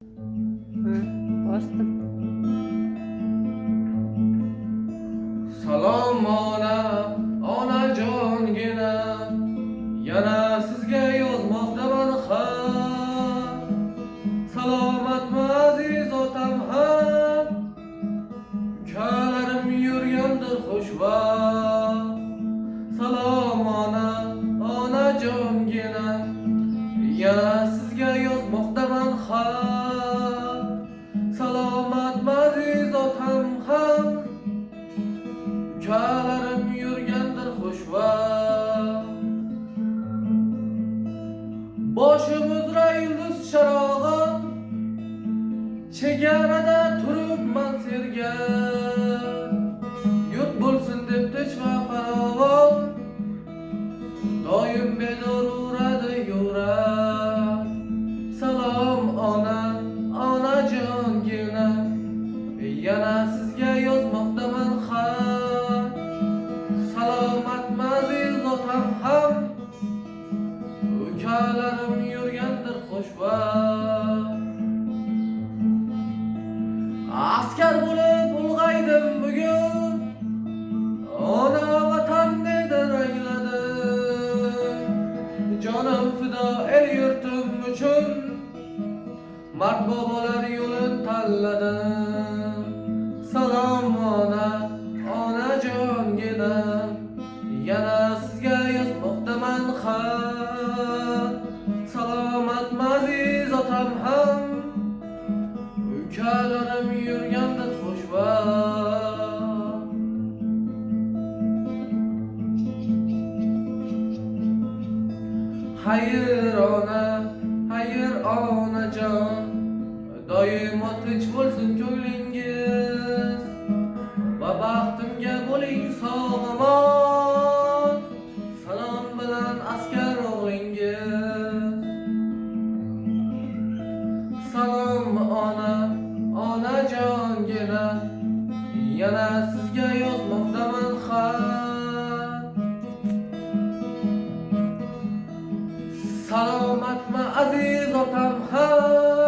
Bosdim. Salom onajongina, yana sizga yozmoqdaman xat. Salomatmi aziz otam ham, ukalarim yurgandir xushvaqt. Salom onajongina, yana sizga yozmoqdaman xat. Salomatmi aziz otam ham, ukalarim yurgandir xushvaqt. Boshim uzra yulduz charog'im, chegarada turibman sergak. Yurt bo'lsin deb tinch va farovon, doim bedor uradi yurak. Salom onajongina, yana sizga yozmoqdaman xat. Salomatmi aziz otam ham, ukalarim yurgandir xushvaqt. Askar bo'lib ulg'aydim bugun, ona vatan nedir angladim. Jonim fido el yurtim uchun, mard bobolar yo'lin tanladim. Salom onajongina, yana sizga yozmoqdaman xat. Salomatmi aziz otam ham, ukalarim yurgandir xushvaqt. Xayr onajon, doimo tinch bo'lsin ko'nglingiz, va baxtimga bo'ling sog'-omon. Salom bilan askar o'g'lingiz. Salom onajongina, yana sizga yozmoqdaman xat. Salomatmi aziz otam ham,